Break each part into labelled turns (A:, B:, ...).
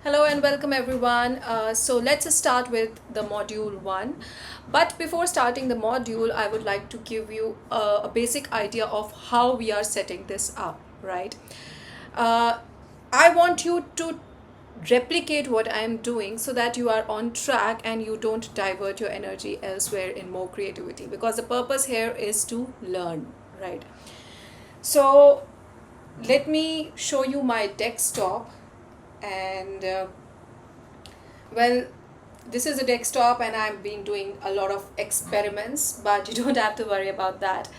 A: Hello and welcome everyone. So let's start with the module 1. But before starting the module, I would like to give you a basic idea of how we are setting this up, right? Uh, I want you to replicate what I am doing so that you are on track and you don't divert your energy elsewhere in more creativity, because the purpose here is to learn, right? So let me show you my desktop and well, this is a desktop and I've been doing a lot of experiments, but you don't have to worry about that.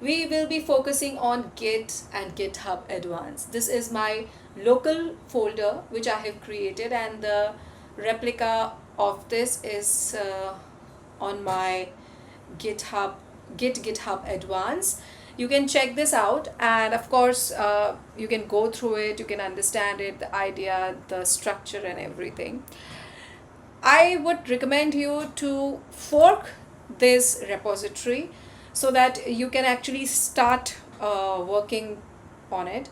A: We will be focusing on Git and GitHub Advanced. This is my local folder which I have created, and the replica of this is on my GitHub GitHub Advanced. You can check this out, and of course you can go through it, you can understand it, the idea, the structure and everything. I would recommend you to fork this repository so that you can actually start working on it.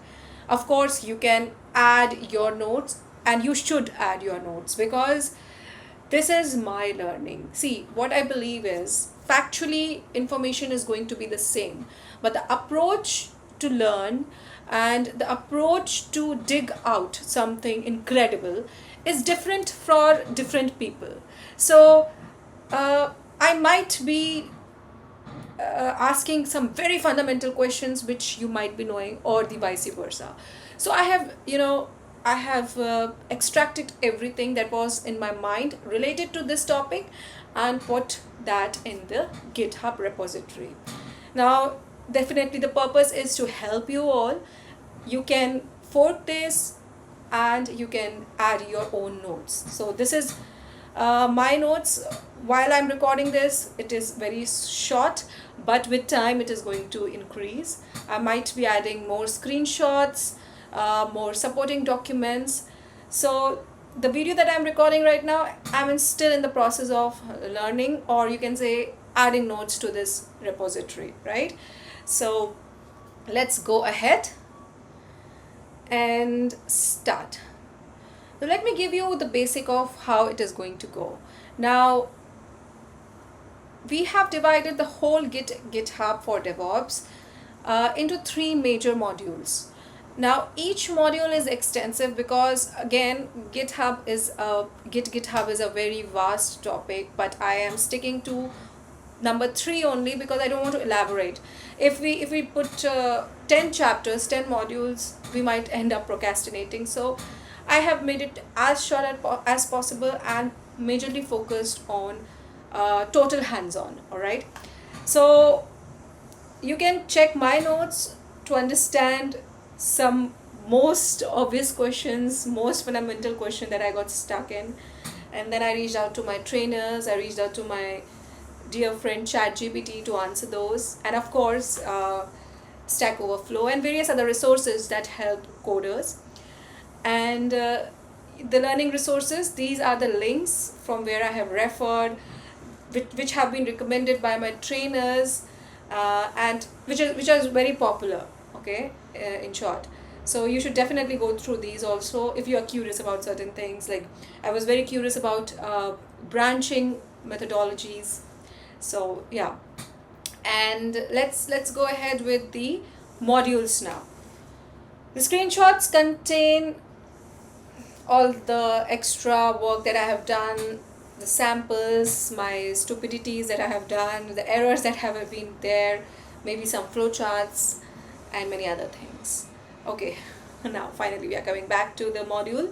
A: Of course, you can add your notes, and you should add your notes, because this is my learning. See, what I believe is factually information is going to be the same, but the approach to learn and the approach to dig out something incredible is different for different people. So I might be asking some very fundamental questions which you might be knowing, or the vice versa. So I have extracted everything that was in my mind related to this topic and put that in the GitHub repository. Now, definitely the purpose is to help you all. You can fork this and you can add your own notes. So this is my notes. While I'm recording this, it is very short, but with time it is going to increase. I might be adding more screenshots, more supporting documents. So the video that I'm recording right now, I'm still in the process of learning, or you can say adding notes to this repository, right? So let's go ahead and start. So let me give you the basic of how it is going to go. Now, we have divided the whole GitHub for DevOps into 3 major modules. Now, each module is extensive because, again, GitHub is a very vast topic, but I am sticking to number 3 only because I don't want to elaborate. If we put 10 chapters, 10 modules, we might end up procrastinating. So I have made it as short as possible and majorly focused on total hands-on. All right. So you can check my notes to understand some most obvious questions, most fundamental question that I got stuck in, and then I reached out to my trainers. I reached out to my dear friend ChatGPT to answer those, and of course Stack Overflow and various other resources that help coders. And the learning resources, these are the links from where I have referred, which have been recommended by my trainers, and which are very popular, okay, in short. So you should definitely go through these also if you are curious about certain things. Like, I was very curious about branching methodologies. So yeah, and let's go ahead with the modules now. The screenshots contain all the extra work that I have done, the samples, my stupidities that I have done, the errors that have been there, maybe some flowcharts and many other things. Okay, now finally we are coming back to the module.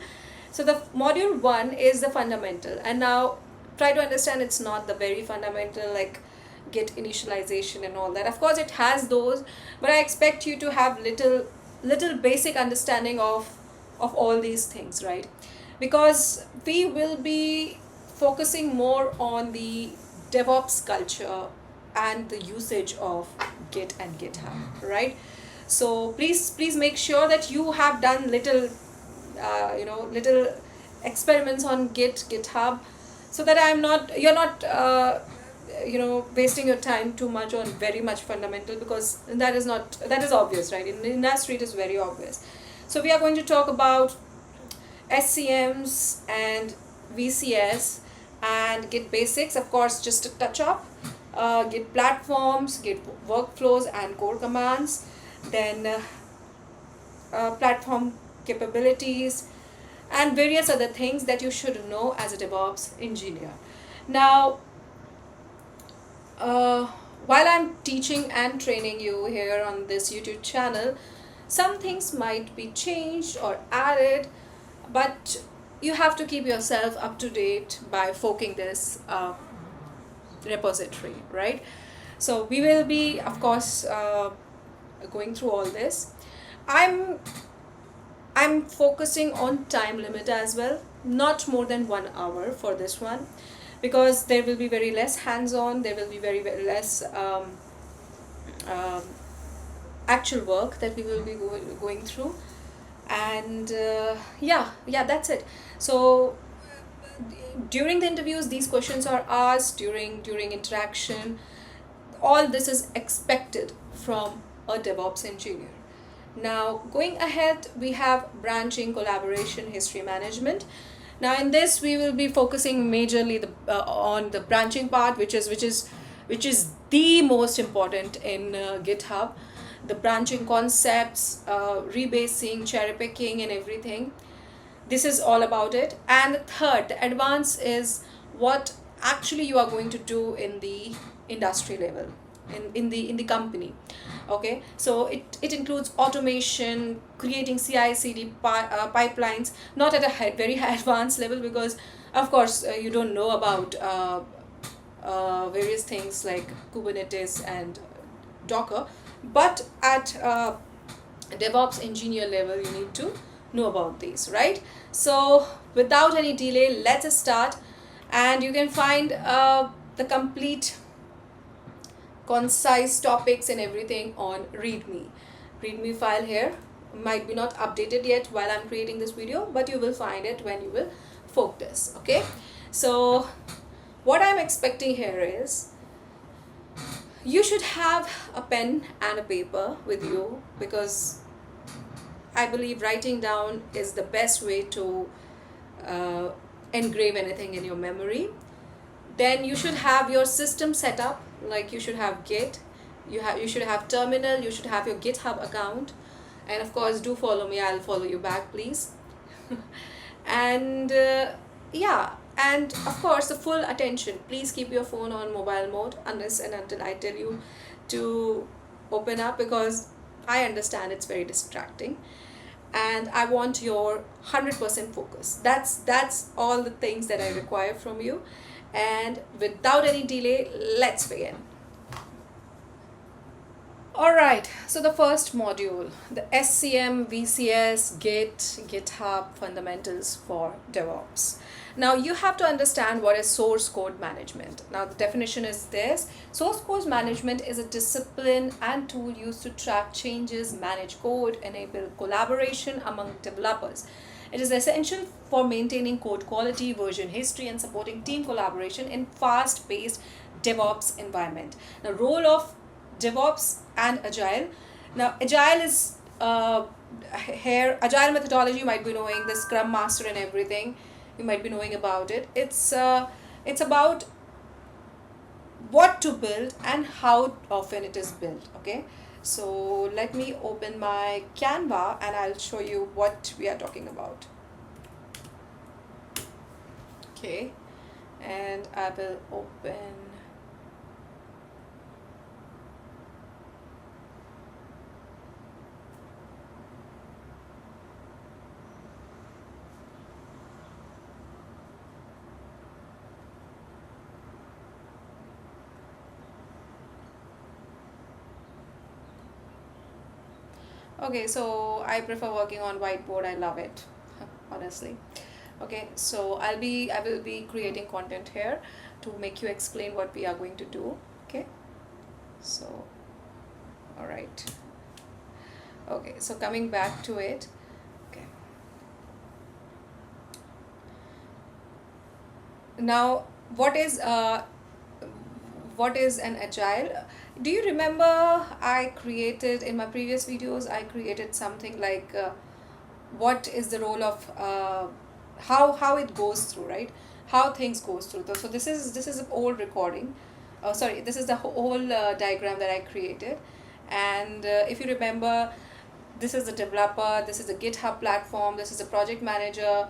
A: So the module 1 is the fundamental, and now try to understand it's not the very fundamental like Git initialization and all that. Of course it has those, but I expect you to have little basic understanding of all these things, right? Because we will be focusing more on the DevOps culture and the usage of Git and GitHub, right? So please make sure that you have done little experiments on GitHub, so that you're not wasting your time too much on very much fundamental, because that is obvious, right? In the industry it is very obvious. So we are going to talk about SCMs and VCS, and Git basics, of course, just a touch up, Git platforms, Git workflows and core commands, then platform capabilities, and various other things that you should know as a DevOps engineer. Now, uh, while I'm teaching and training you here on this YouTube channel, some things might be changed or added, but you have to keep yourself up to date by forking this repository, right? So we will be, of course, going through all this. I'm focusing on time limit as well, not more than 1 hour for this one, because there will be very less hands-on, there will be very less um, actual work that we will be going through. And yeah, that's it. So during the interviews, these questions are asked, during interaction. All this is expected from a DevOps engineer. Now, going ahead, we have branching, collaboration, history management. Now, in this, we will be focusing majorly on the branching part, which is the most important in GitHub. The branching concepts, rebasing, cherry picking, and everything. This is all about it. And the third, the advance, is what actually you are going to do in the industry level, in the company. Okay, so it includes automation, creating CI/CD pipelines, not at a very high advanced level, because of course you don't know about various things like Kubernetes and Docker, but at DevOps engineer level you need to know about these, right? So without any delay, let us start. And you can find the complete concise topics and everything on readme file here. Might be not updated yet while I'm creating this video, but you will find it when you will fork this. Okay, so what I'm expecting here is you should have a pen and a paper with you, because I believe writing down is the best way to engrave anything in your memory. Then you should have your system set up, like you should have Git, you should have terminal, you should have your GitHub account, and of course do follow me, I'll follow you back, please. And yeah, and of course the full attention. Please keep your phone on mobile mode unless and until I tell you to open up, because I understand it's very distracting, and I want your 100% focus. That's all the things that I require from you. And without any delay, let's begin. Alright, so the first module, the SCM, VCS, Git, GitHub fundamentals for DevOps. Now you have to understand what is source code management. Now the definition is this: source code management is a discipline and tool used to track changes, manage code, enable collaboration among developers. It is essential for maintaining code quality, version history, and supporting team collaboration in fast-paced DevOps environment. The role of DevOps and Agile. Now, Agile is here. Agile methodology, you might be knowing the Scrum Master and everything. You might be knowing about it. It's about what to build and how often it is built. Okay. So let me open my Canva and I'll show you what we are talking about. Okay, and I will open okay, so I prefer working on whiteboard. I love it, honestly. Okay, so I will be creating content here to make you explain what we are going to do. Okay, so all right. Okay, so coming back to it. Okay, now what is an agile? Do you remember I created in my previous videos, I created something like what is the role of how it goes through, right? How things goes through. So this is an old recording. Sorry, this is the whole diagram that I created. And if you remember, this is the developer, this is the GitHub platform, this is the project manager,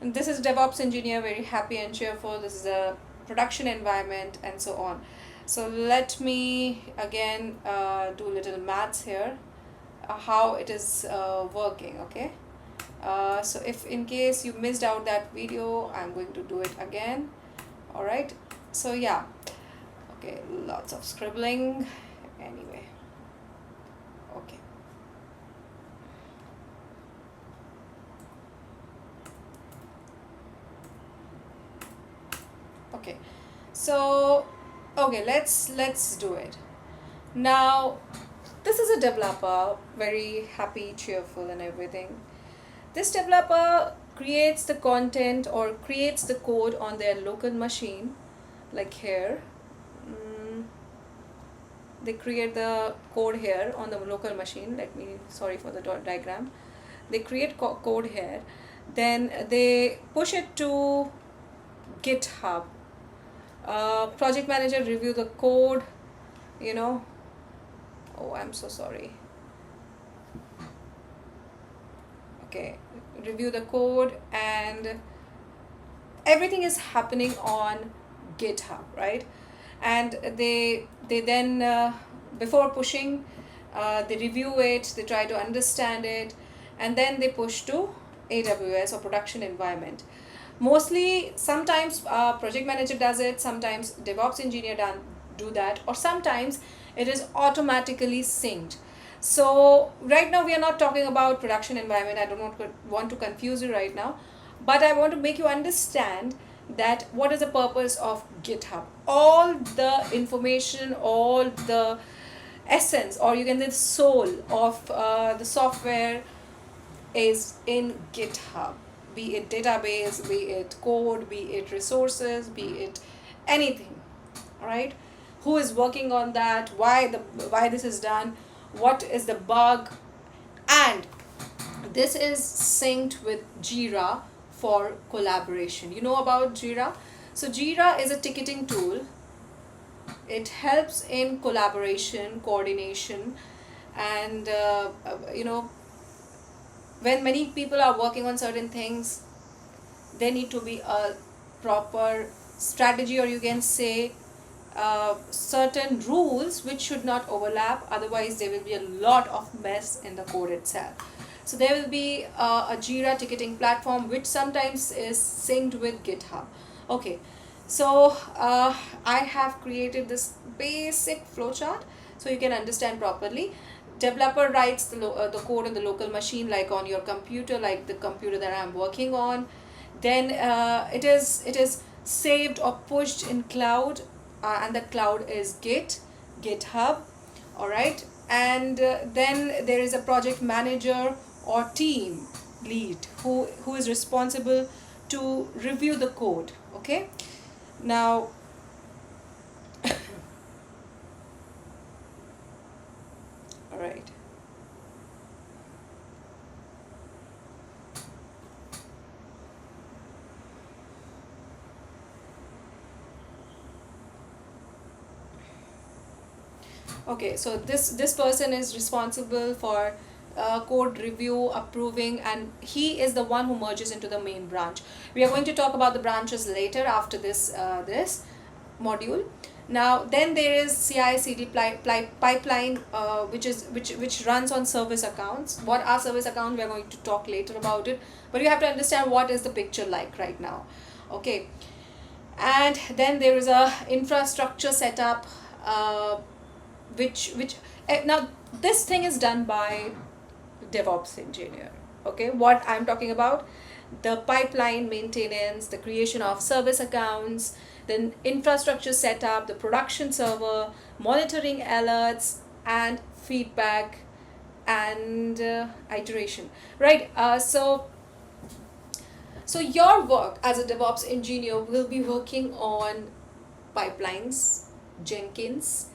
A: and this is DevOps engineer, very happy and cheerful. This is a production environment, and so on. So let me again do little maths here, how it is working. Okay. So if in case you missed out that video, I'm going to do it again. All right. So yeah. Okay. Lots of scribbling. Anyway. Okay. Okay. So okay, let's do it. Now this is a developer, very happy, cheerful, and everything. This developer creates the content or creates the code on their local machine, like here. They create the code here on the local machine. Sorry for the diagram. They create code here, then they push it to GitHub. Project manager review the code, oh, I'm so sorry. Okay, review the code, and everything is happening on GitHub, right? And they then before pushing, they review it, they try to understand it, and then they push to AWS or production environment. Mostly, sometimes project manager does it, sometimes DevOps engineer do that, or sometimes it is automatically synced. So right now we are not talking about production environment. I don't want to confuse you right now, but I want to make you understand that what is the purpose of GitHub. All the information, all the essence, or you can say the soul of the software is in GitHub. Be it database, be it code, be it resources, be it anything. All right, who is working on that, why this is done, what is the bug, and this is synced with Jira for collaboration. You know about Jira? So Jira is a ticketing tool. It helps in collaboration, coordination, and when many people are working on certain things, there need to be a proper strategy, or you can say certain rules which should not overlap, otherwise there will be a lot of mess in the code itself. So there will be a Jira ticketing platform which sometimes is synced with GitHub. Okay, so I have created this basic flowchart so you can understand properly. Developer writes the code on the local machine, like on your computer, like the computer that I'm working on. Then it is saved or pushed in cloud, and the cloud is GitHub. All right, and then there is a project manager or team lead who is responsible to review the code. Okay, now all right. Okay, so this person is responsible for code review, approving, and he is the one who merges into the main branch. We are going to talk about the branches later after this module. Now then there is CI/CD pipeline, which runs on service accounts. What are service accounts? We are going to talk later about it, but you have to understand what is the picture like right now. Okay, and then there is a infrastructure setup, which now this thing is done by DevOps engineer. Okay, what I'm talking about, the pipeline maintenance, the creation of service accounts, then infrastructure setup, the production server, monitoring alerts, and feedback, and iteration, right? So your work as a DevOps engineer will be working on pipelines, Jenkins,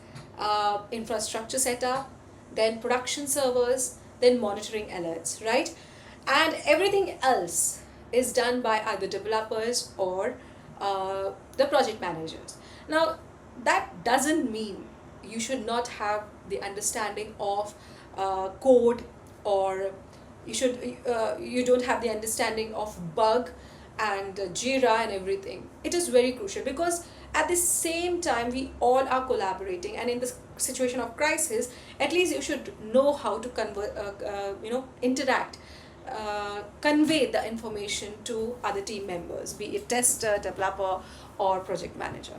A: infrastructure setup, then production servers, then monitoring alerts, right? and everything else is done by either developers or the project managers. Now, that doesn't mean you should not have the understanding of code, or you don't have the understanding of bug and Jira and everything. It is very crucial, because at the same time we all are collaborating, and in this situation of crisis, at least you should know how to interact, convey the information to other team members, be it tester, developer, or project manager.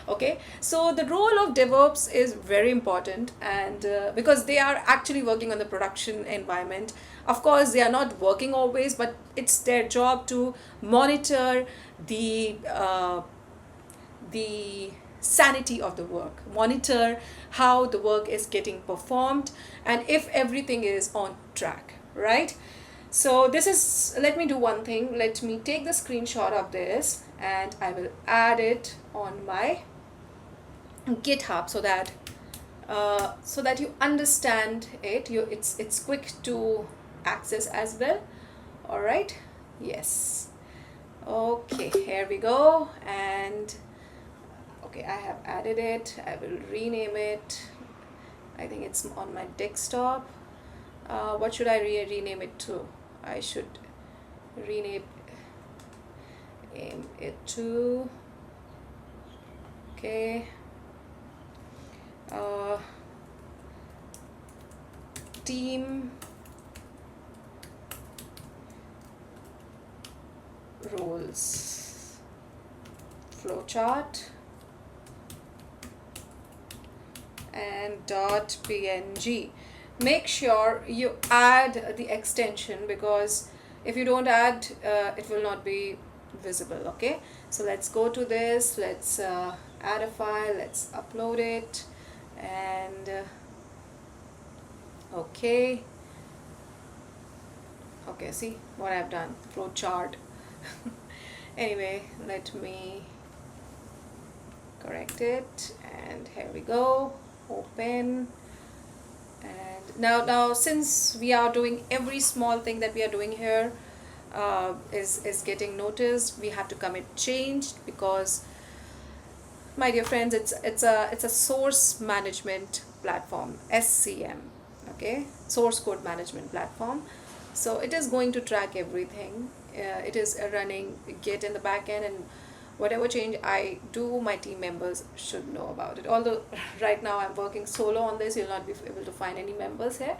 A: Okay, so the role of DevOps is very important, and because they are actually working on the production environment. Of course, they are not working always, but it's their job to monitor the sanity of the work, monitor how the work is getting performed, and if everything is on track, right? So this is, let me do one thing. Let me take the screenshot of this, and I will add it on my GitHub, so that you understand it. It's quick to access as well. All right. Yes. Okay, here we go. And okay, I have added it. I will rename it. I think it's on my desktop. What should I rename it to? I should rename it to, okay, team roles flowchart and .png. Make sure you add the extension, because if you don't add, it will not be visible. Okay, so let's go to this, let's add a file, let's upload it, and okay, see what I've done, flowchart. Anyway, let me correct it, and here we go, open. And now since we are doing, every small thing that we are doing here is getting noticed, we have to commit change, because, my dear friends, it's a source management platform, SCM. Okay, source code management platform. So it is going to track everything. It is running Git in the backend, and whatever change I do, my team members should know about it. Although right now I'm working solo on this, you'll not be able to find any members here,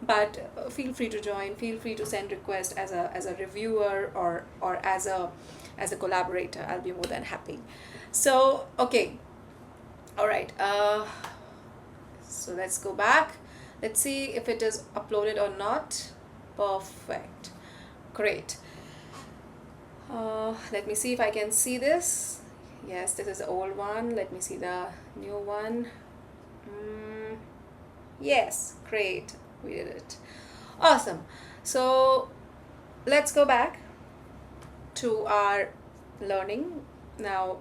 A: but feel free to join, feel free to send requests as a reviewer or as a collaborator. I'll be more than happy. So okay, all right, so let's go back, let's see if it is uploaded or not. Perfect, great. Let me see if I can see this. Yes, this is the old one. Let me see the new one. Yes, great, we did it. Awesome. So let's go back to our learning. Now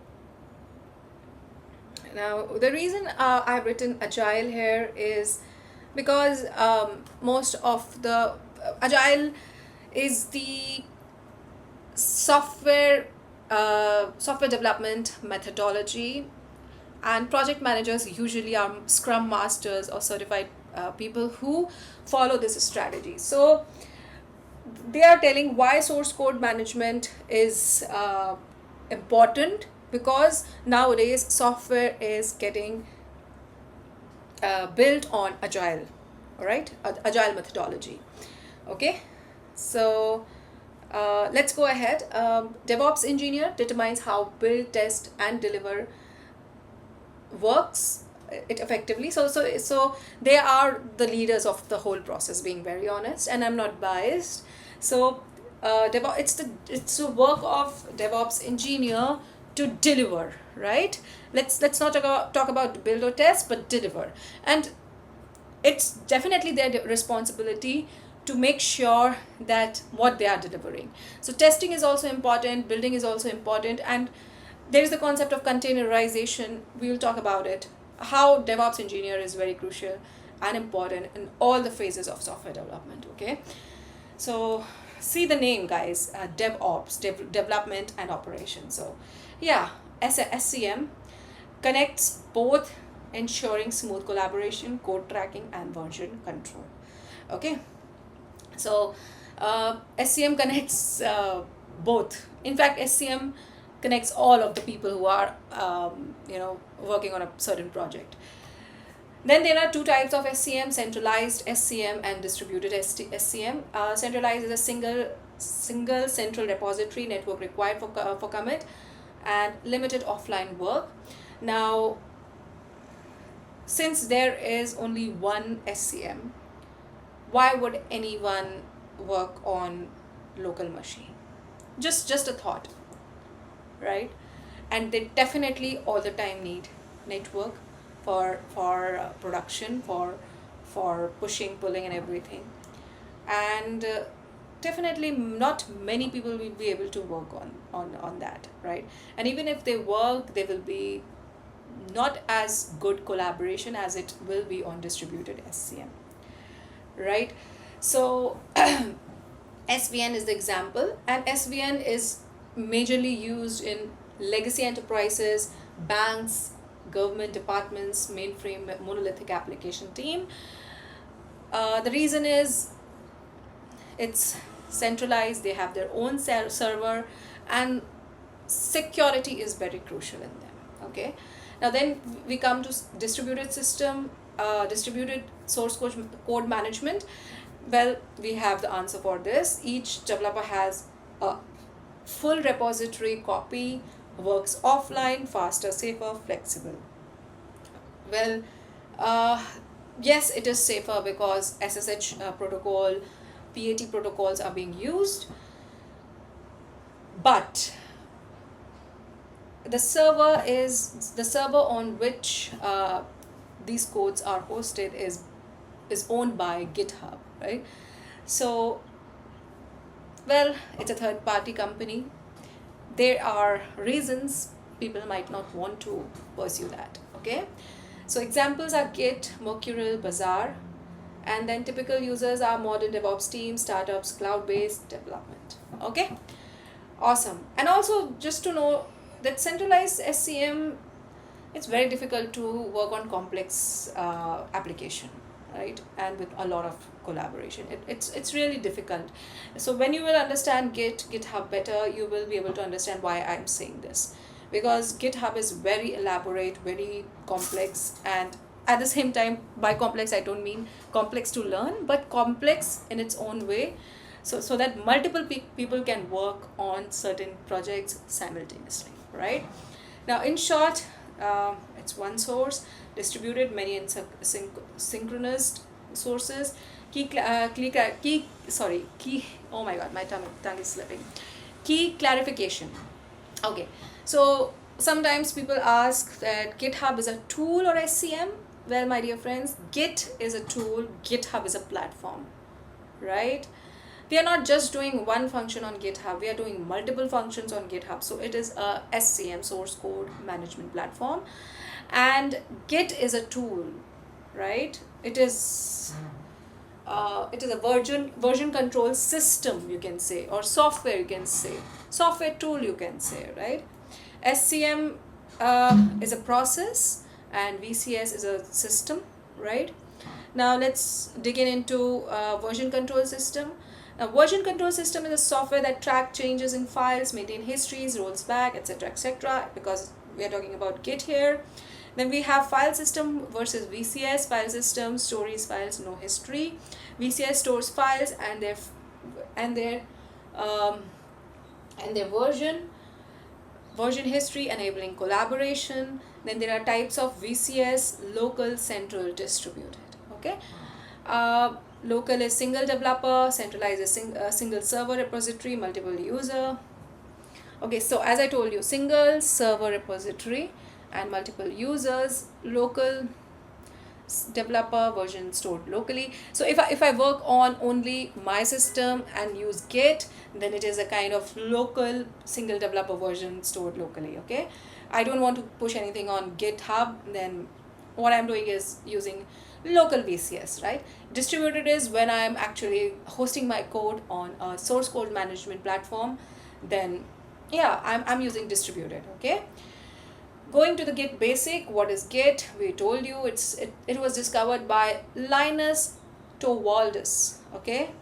A: the reason I've written Agile here is because most of the Agile is the software development methodology, and project managers usually are Scrum Masters or certified people who follow this strategy. So they are telling why source code management is important, because nowadays software is getting built on Agile, all right, Agile methodology. Okay, so let's go ahead. DevOps engineer determines how build, test, and deliver works it effectively. So they are the leaders of the whole process, being very honest, and I'm not biased. So it's the work of DevOps engineer to deliver, right? Let's not talk about build or test, but deliver. And it's definitely their responsibility to make sure that what they are delivering. So testing is also important, building is also important, and there is the concept of containerization. We will talk about it, how DevOps engineer is very crucial and important in all the phases of software development. Okay, so see the name, guys, DevOps, development and operation. So yeah, SCM connects both, ensuring smooth collaboration, code tracking and version control. Okay, so SCM connects both. In fact, SCM connects all of the people who are working on a certain project. Then there are two types of SCM: centralized SCM and distributed SCM. Centralized is a single central repository network required for commit and limited offline work. Now, since there is only one SCM, why would anyone work on local machine? Just a thought, right? And they definitely all the time need network for production, for pushing, pulling and everything. And definitely not many people will be able to work on that, right? And even if they work, they will be not as good collaboration as it will be on distributed SCM, right? So SVN is the example, and SVN is majorly used in legacy enterprises, banks, government departments, mainframe, monolithic application team. The reason is it's centralized, they have their own server, and security is very crucial in them. Okay, now then we come to distributed system, distributed source code management. Well, we have the answer for this. Each developer has a full repository copy, works offline, faster, safer, flexible. Well, yes, it is safer because SSH protocol, PAT protocols are being used, but the server on which these codes are hosted is owned by GitHub, right? So, well, it's a third party company. There are reasons people might not want to pursue that. Okay, so examples are Git, Mercurial, Bazaar, and then typical users are modern DevOps teams, startups, cloud-based development. Okay, awesome. And also just to know that centralized SCM, it's very difficult to work on complex application, right? And with a lot of collaboration, it's really difficult. So when you will understand GitHub better, you will be able to understand why I'm saying this, because GitHub is very elaborate, very complex, and at the same time, by complex I don't mean complex to learn, but complex in its own way, so that multiple people can work on certain projects simultaneously, right? Now in short, it's one source, distributed, many and synchronous sources, key oh my god, my tongue is slipping. Key clarification. Okay, so sometimes people ask that GitHub is a tool or SCM. Well, my dear friends, Git is a tool, GitHub is a platform, right? We are not just doing one function on GitHub, we are doing multiple functions on GitHub. So it is a SCM, source code management platform, and Git is a tool, right? It is a version control system, you can say, or software, you can say, software tool, you can say, right? SCM is a process and VCS is a system, right? Now let's dig into version control system. Now, version control system is a software that tracks changes in files, maintain histories, rolls back, etc., etc., because we are talking about Git here. Then we have file system versus VCS. File system stores files, no history. VCS stores files and their version history, enabling collaboration. Then there are types of VCS: local, central, distributed. Okay. Local is single developer, centralized is single server repository, multiple user. Okay, so as I told you, single server repository and multiple users. Local developer, version stored locally. So if I work on only my system and use Git, then it is a kind of local single developer version stored locally. Okay, I don't want to push anything on GitHub, then what I'm doing is using Local VCS, right? Distributed is when I'm actually hosting my code on a source code management platform, then yeah, I'm using distributed. Okay, going to the Git basic. What is Git? We told you it was discovered by Linus Torvalds. Okay,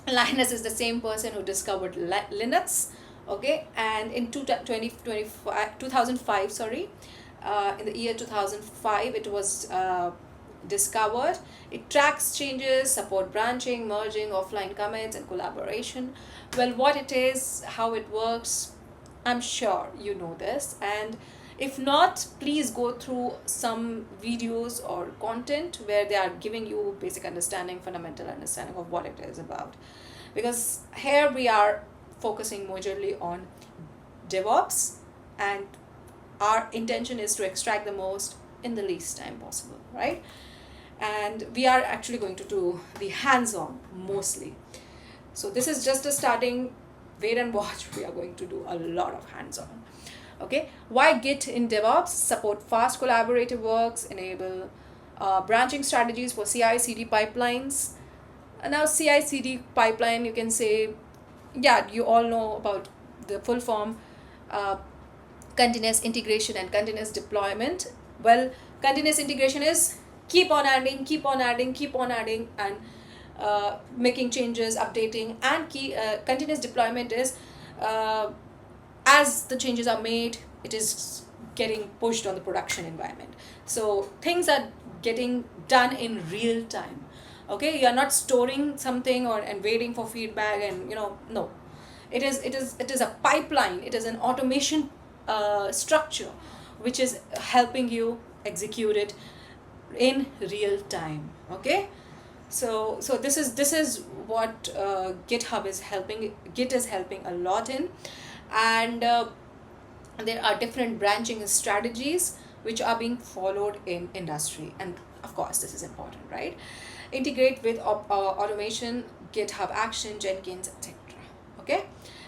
A: Linus is the same person who discovered Linux. Okay, and in 2005, sorry, in the year 2005, it was discovered. It tracks changes, support branching, merging, offline commits, and collaboration. Well, what it is, how it works, I'm sure you know this. And if not, please go through some videos or content where they are giving you basic understanding, fundamental understanding of what it is about. Because here we are focusing majorly on DevOps, and our intention is to extract the most in the least time possible, right? And we are actually going to do the hands-on mostly. So this is just a starting. Wait and watch. We are going to do a lot of hands-on. Okay, why Git in DevOps? Support fast collaborative works, enable branching strategies for CI/CD pipelines. Now CI/CD pipeline, you can say, yeah, you all know about the full form, continuous integration and continuous deployment. Well, continuous integration is keep on adding, and making changes, updating, and continuous deployment is as the changes are made, it is getting pushed on the production environment. So things are getting done in real time. Okay, you are not storing something and waiting for feedback, and no, it is a pipeline. It is an automation structure which is helping you execute it in real time. Okay, so this is what Git is helping a lot in. And there are different branching strategies which are being followed in industry, and of course this is important, right? Integrate with automation, GitHub Action, Jenkins, etc. Okay,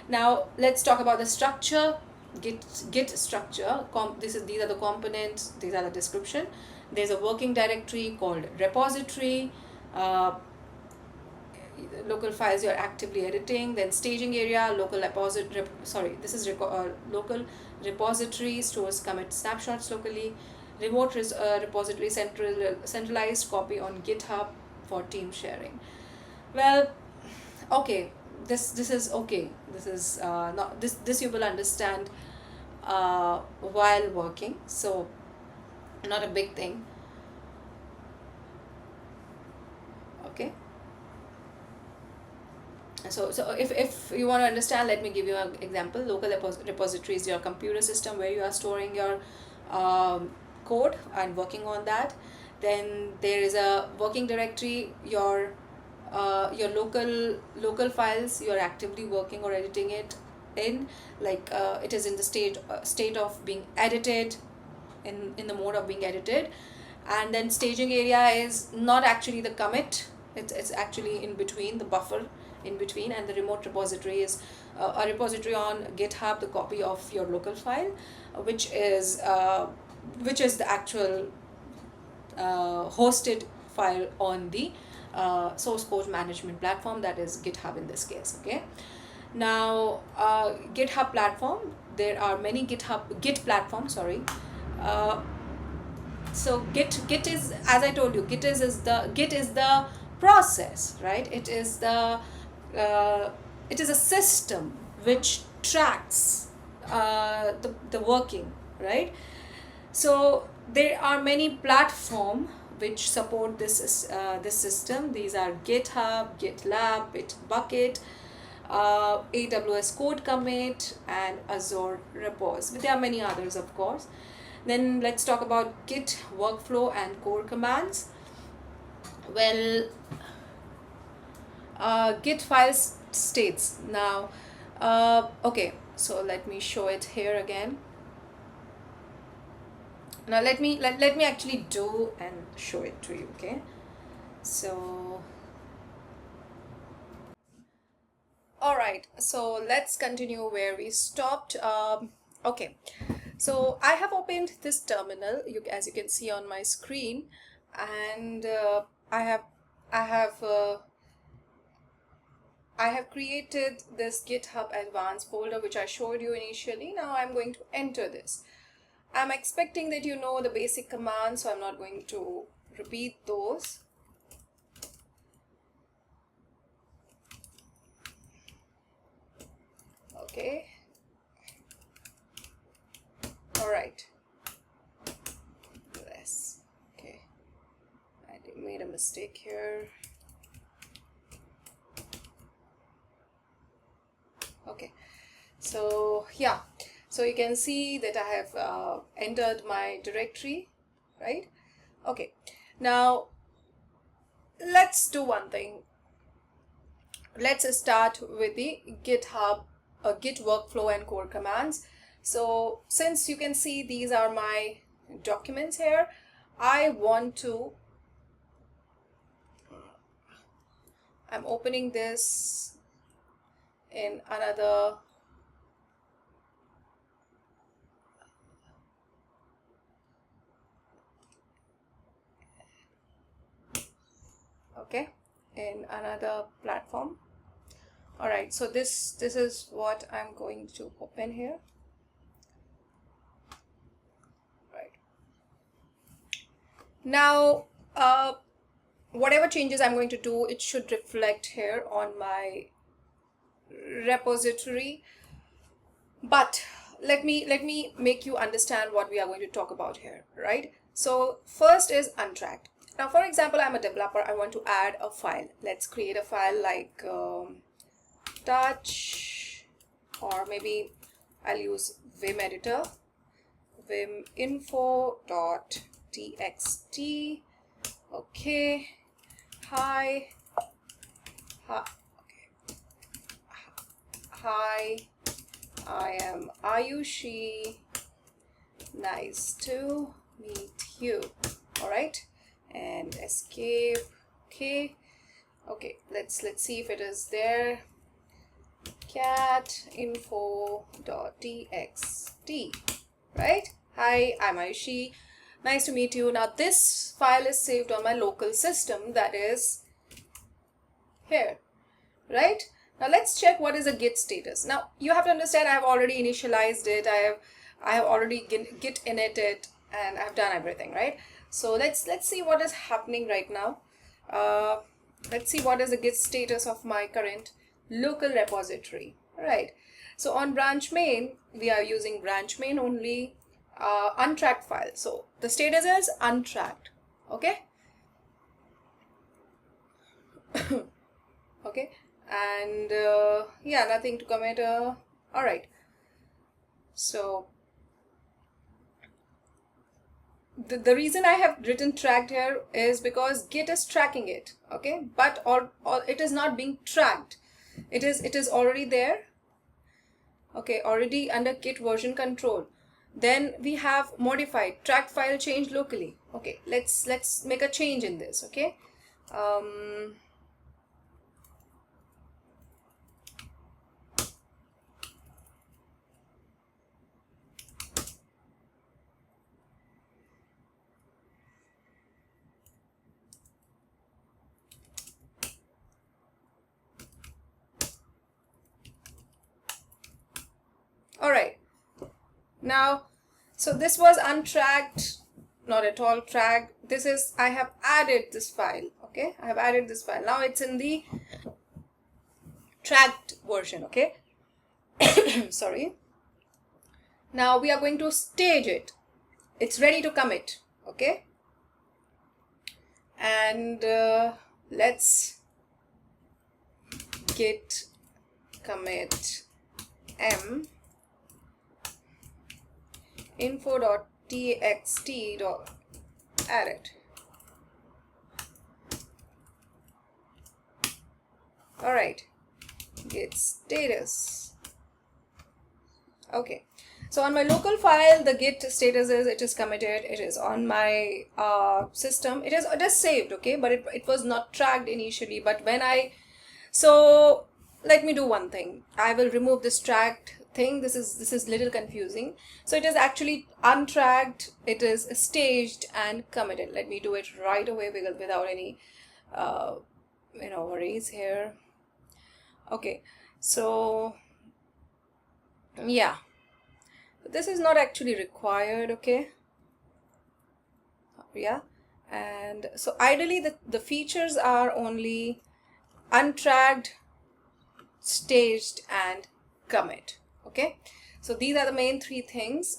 A: now let's talk about the structure. Git structure. These are the components. These are the description. There's a working directory called repository. Local files you are actively editing. Then staging area, local local repository stores commit snapshots locally. Remote repository, centralized copy on GitHub for team sharing. Well, okay, this is okay. This is not this you will understand while working, so not a big thing. Okay, so if you want to understand, let me give you an example. Local repository is your computer system where you are storing your code and working on that. Then there is a working directory, your local files you are actively working or editing it in, like it is in the state of being edited, in the mode of being edited. And then staging area is not actually the commit, it's actually in between, the buffer in between. And the remote repository is a repository on GitHub, the copy of your local file, which is the actual hosted file on the source code management platform, that is GitHub in this case. Okay, now GitHub platform, there are many Git platforms, sorry. So Git is, as I told you, Git is the process, right? It is a system which tracks the working, right? So there are many platforms which support this system. These are GitHub, GitLab, Bitbucket, AWS Code Commit, and Azure Repos. But there are many others, of course. Then let's talk about Git workflow and core commands. Well, Git files states. Now, okay, so let me show it here again. Now let me actually do and show it to you. Okay, so all right, so let's continue where we stopped. Okay, so I have opened this terminal, as you can see on my screen, and I have created this GitHub Advanced folder which I showed you initially. Now I'm going to enter this. I'm expecting that you know the basic commands, so I'm not going to repeat those. Okay. All right. Yes. Okay. I made a mistake here. Okay. So yeah. So you can see that I have entered my directory, right? Okay. Now let's do one thing. Let's start with the GitHub, Git workflow and core commands. So since you can see these are my documents here, I'm opening this in another in another platform. All right, so this is what I'm going to open here. Right now, whatever changes I'm going to do, it should reflect here on my repository. But let me make you understand what we are going to talk about here, right? So first is untracked. Now, for example, I'm a developer. I want to add a file. Let's create a file like touch, or maybe I'll use Vim editor, vim info.txt. Okay. Hi. Hi. I am Ayushi. Nice to meet you. All right. And escape. Okay. Let's see if it is there. Cat info.txt. Right. Hi, I'm Ayushi. Nice to meet you. Now this file is saved on my local system, that is here, right? Now let's check what is a Git status. Now you have to understand I have already initialized it. I have already Git init it, and I've done everything, right? So let's see what is happening right now. Let's see what is the Git status of my current local repository. All right. So on branch main, we are using branch main only, untracked file. So the status is untracked. Okay. Okay. And yeah, nothing to commit. All right. So the reason I have written tracked here is because Git is tracking it, okay, but or it is not being tracked. It is already there, okay, already under Git version control. Then we have modified tracked file change locally. Okay, let's make a change in this. Okay. All right. Now, so this was untracked, not at all tracked. This is, I have added this file. Okay, I have added this file. Now it's in the tracked version. Okay. Sorry. Now we are going to stage it. It's ready to commit. Okay. And let's git commit m info.txt add it. All right, git status. Okay, so on my local file, the git status is it is committed. It is on my system. It is saved. Okay, but it was not tracked initially. But when so let me do one thing. I will remove this tracked thing. This is little confusing. So it is actually untracked, it is staged and committed. Let me do it right away without any worries here. Okay, so yeah, this is not actually required. Okay, yeah, and so ideally the features are only untracked, staged and commit. Okay, so these are the main three things,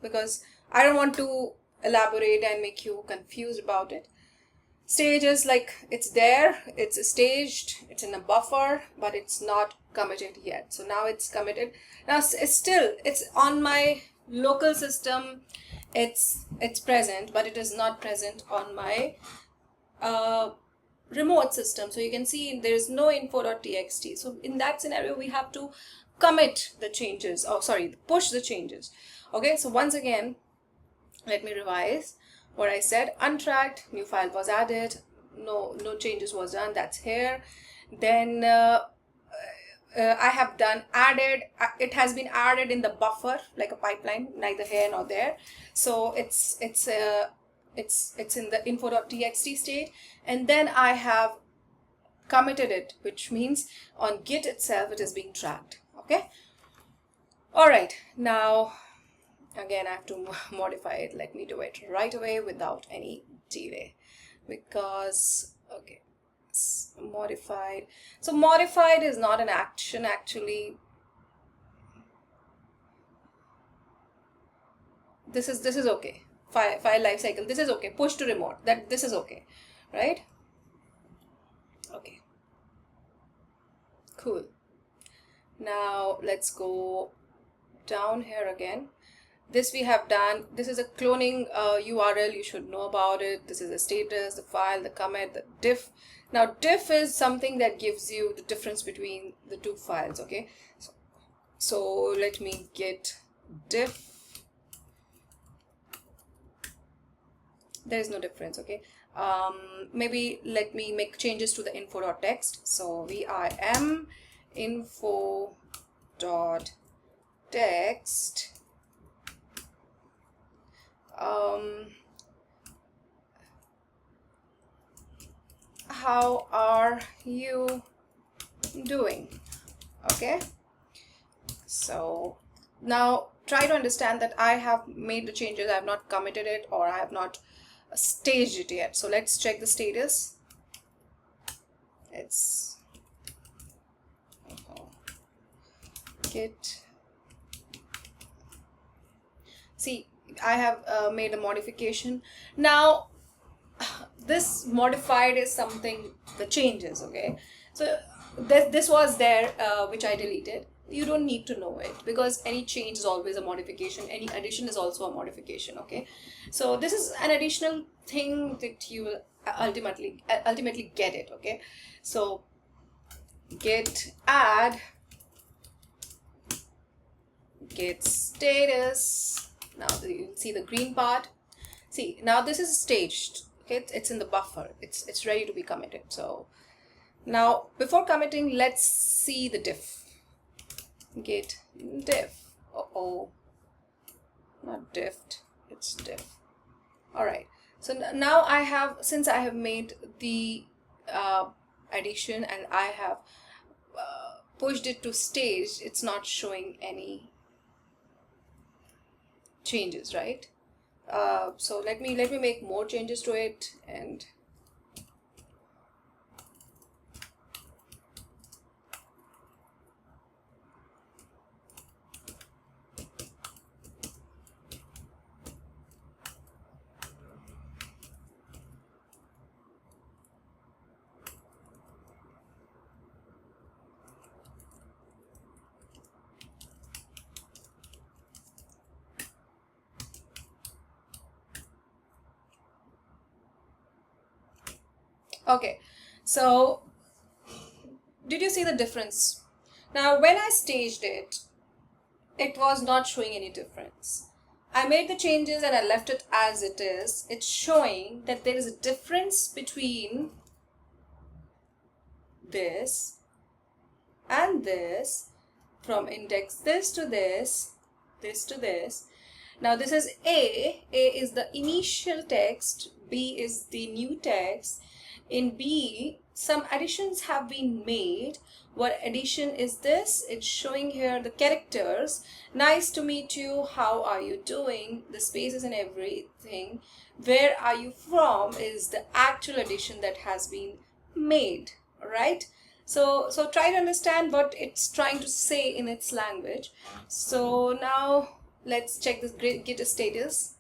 A: because I don't want to elaborate and make you confused about it. Stage is like, it's there, it's staged, it's in a buffer, but it's not committed yet. So now it's committed. Now it's on my local system, it's present, but it is not present on my remote system. So you can see there is no info.txt. So in that scenario, we have to commit the changes, push the changes. Okay, so once again, let me revise what I said. Untracked, new file was added, no changes was done, that's here. Then I have done added, it has been added in the buffer like a pipeline, neither here nor there. So it's in the info.txt state, and then I have committed it, which means on Git itself it is being tracked. Okay, all right, now again I have to modify it. Let me do it right away without any delay, because okay, it's modified. So modified is not an action actually. This is okay. File lifecycle, this is okay. Push to remote, that this is okay, right? Okay, cool. Now let's go down here again. This we have done. This is a cloning URL, you should know about it. This is the status, the file, the commit, the diff. Now diff is something that gives you the difference between the two files. Okay, so let me get diff. There is no difference. Okay, maybe let me make changes to the info.text. So vim info.text. How are you doing? Okay, so now try to understand that I have made the changes, I have not committed it, or I have not staged it yet. So let's check the status. It's Git. See, I have made a modification. Now this modified is something, the changes. Okay, so this was there, which I deleted. You don't need to know it, because any change is always a modification, any addition is also a modification. Okay, so this is an additional thing that you will ultimately get it. Okay, so git add git status. Now you can see the green part. See, now this is staged. Okay, it's in the buffer, it's ready to be committed. So now before committing, let's see the diff. Git diff. Not diffed, it's diff. All right, so now I have, since I have made the addition and I have pushed it to stage, it's not showing any changes, right? So let me make more changes to it. And okay, so did you see the difference? Now when I staged it, it was not showing any difference. I made the changes and I left it as it is. It's showing that there is a difference between this and this, from index this to this, this to this. Now this is A. A is the initial text, B is the new text. In B, some additions have been made. What addition is this? It's showing here the characters. Nice to meet you. How are you doing? The spaces and everything. Where are you from is the actual addition that has been made, right? So try to understand what it's trying to say in its language. So now let's check this Git status.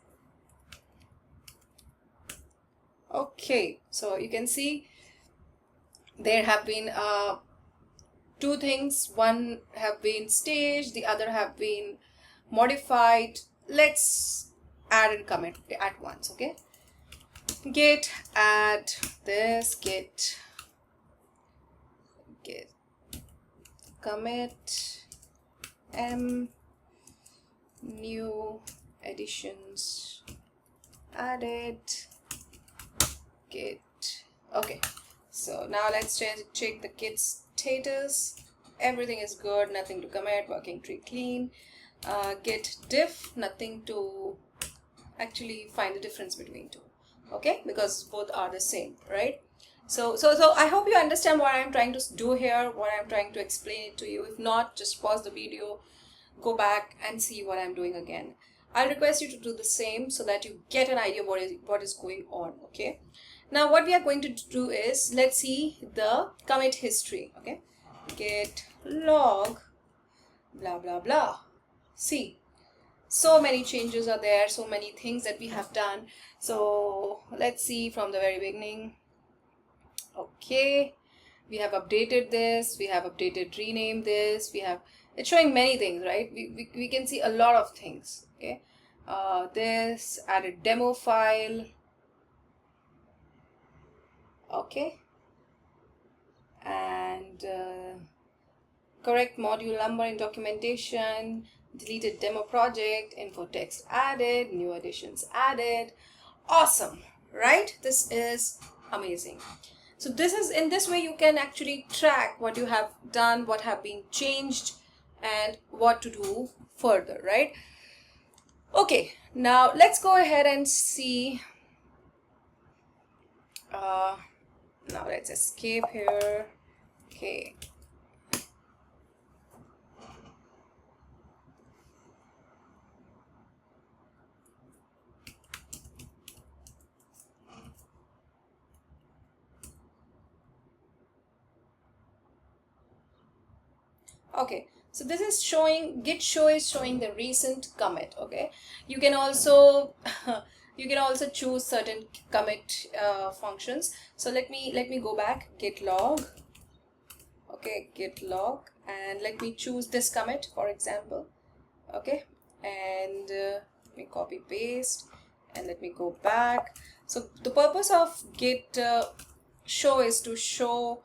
A: Okay, so you can see there have been two things. One have been staged, the other have been modified. Let's add and commit at once. Okay, git add this, git commit m new additions added git. Okay, so now let's check the git status. Everything is good, nothing to commit, working tree clean. Git diff, nothing to actually find the difference between two, okay, because both are the same, right? So I hope you understand what I'm trying to do here, what I'm trying to explain it to you. If not, just pause the video, go back and see what I'm doing again. I'll request you to do the same so that you get an idea what is going on. Okay, now what we are going to do is, let's see the commit history. Okay, git log blah blah blah. See, so many changes are there, so many things that we have done. So let's see from the very beginning. Okay, we have updated this, we have updated, renamed this, we have, it's showing many things, right? We can see a lot of things. Okay, this added demo file. Okay, and correct module number in documentation, deleted demo project, info text added, new additions added. Awesome, right? This is amazing. So this is, in this way you can actually track what you have done, what have been changed, and what to do further, right? Okay, now let's go ahead and see. Now let's escape here. Okay. Okay, so this is showing, git show is showing the recent commit. Okay, you can also you can also choose certain commit functions. So let me go back, git log. Okay, git log, and let me choose this commit, for example. Okay, and let me copy paste, and let me go back. So the purpose of git show is to show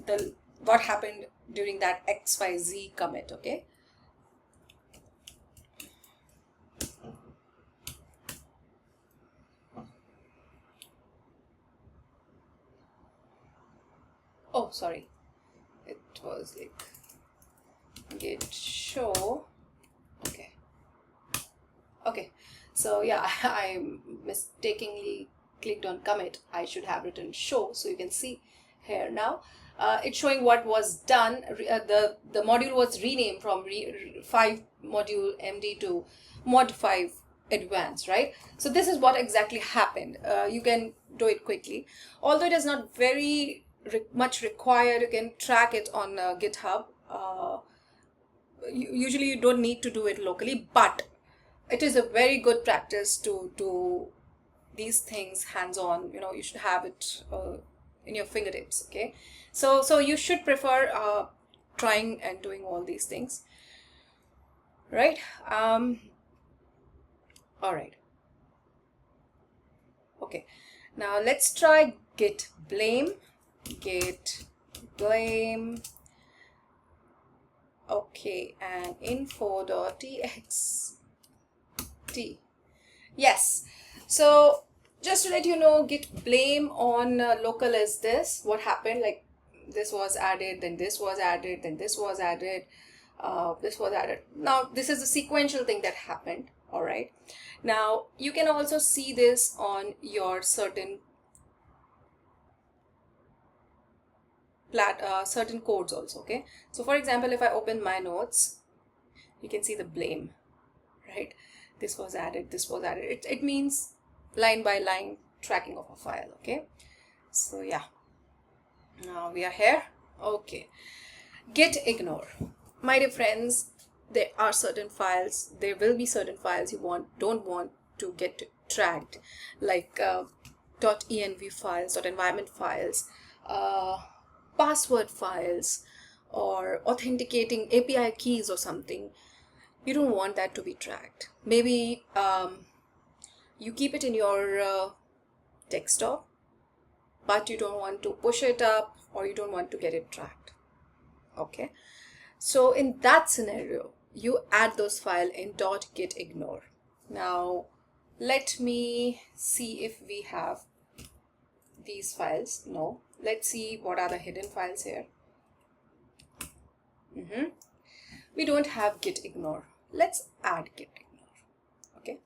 A: the what happened during that XYZ commit. Okay, oh sorry, it was like git show. Okay, so yeah, I mistakenly clicked on commit. I should have written show. So you can see here now it's showing what was done. The module was renamed from 5 module MD to mod 5 advanced, right? So this is what exactly happened. You can do it quickly, although it is not very much required. You can track it on GitHub. Usually you don't need to do it locally, but it is a very good practice to do these things hands-on. You know, you should have it in your fingertips. Okay, so you should prefer trying and doing all these things, right? All right. Okay, now let's try git blame. Okay, and info.txt. Yes, so just to let you know, git blame on local is this. What happened, like this was added, then this was added, then this was added. This was added. Now this is the sequential thing that happened. All right. Now you can also see this on your certain certain codes also. Okay. So for example, if I open my notes, you can see the blame, right? This was added. This was added. It means line by line tracking of a file. Okay. So yeah. Now we are here. Okay. Git ignore. My dear friends, there are certain files, there will be certain files you don't want to get tracked, like .env files, .environment files, password files, or authenticating API keys or something. You don't want that to be tracked. Maybe you keep it in your desktop, but you don't want to push it up, or you don't want to get it tracked. Okay. So in that scenario, you add those files in .git ignore. Now, let me see if we have these files. No. Let's see what are the hidden files here. We don't have git ignore. Let's add git ignore. Okay.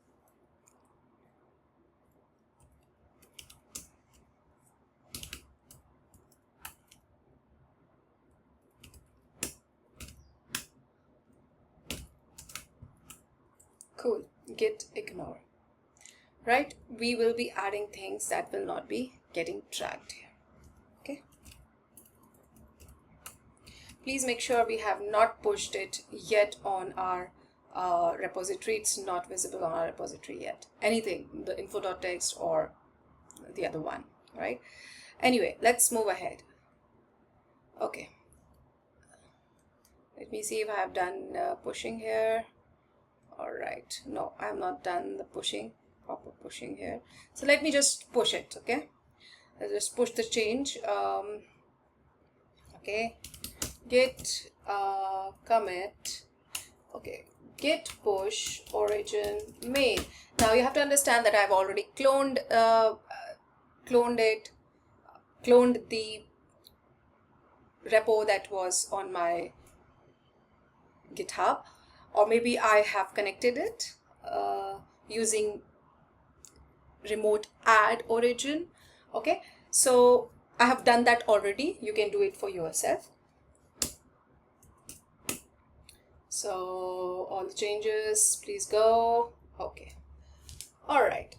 A: Cool. Git ignore. Right? We will be adding things that will not be getting tracked here. Okay. Please make sure we have not pushed it yet on our repository. It's not visible on our repository yet. Anything, the info.txt or the other one, right? Anyway, let's move ahead. Okay. Let me see if I have done pushing here. All right. No, I have not done the proper pushing here. So let me just push it. Okay. Let's just push the change. Okay. Git commit. Okay. Git push origin main. Now you have to understand that I've already cloned the repo that was on my GitHub. Or maybe I have connected it using remote add origin. Okay, so I have done that already. You can do it for yourself. So all the changes, please go. Okay. All right.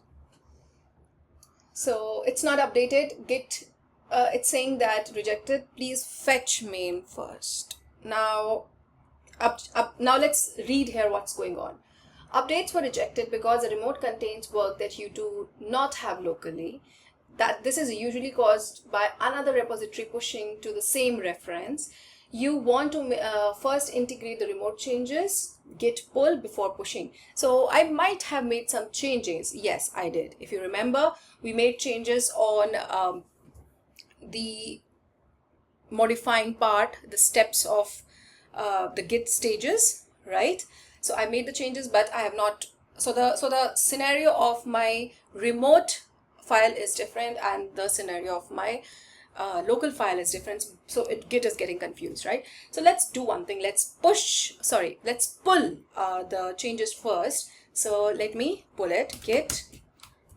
A: So it's not updated. Git, it's saying that rejected. Please fetch main first. Now, now let's read here what's going on. Updates were rejected because the remote contains work that you do not have locally. That this is usually caused by another repository pushing to the same reference. You want to first integrate the remote changes, git pull before pushing. So I might have made some changes. Yes, I did. If you remember, we made changes on the modifying part, the steps of the git stages, right? So I made the changes, but I have not. So the scenario of my remote file is different, and the scenario of my local file is different. So Git is getting confused, right? So let's do one thing. Let's pull the changes first. So let me pull it. Git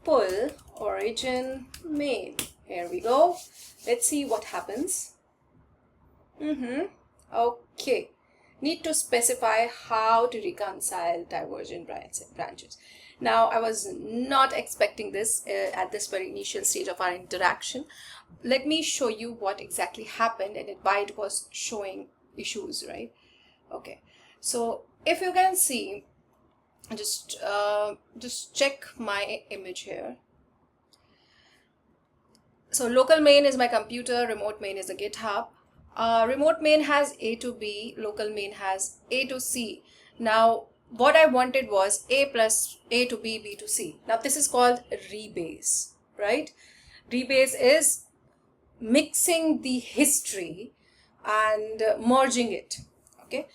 A: pull origin main. Here we go. Let's see what happens. Okay. Need to specify how to reconcile divergent branches. Now, I was not expecting this at this very initial stage of our interaction. Let me show you what exactly happened and why it was showing issues, right? Okay. So if you can see, just check my image here. So local main is my computer, remote main is the GitHub. Remote main has A to B, local main has A to C. Now, what I wanted was A plus A to B, B to C. Now, this is called rebase, right? Rebase is mixing the history and merging it, okay?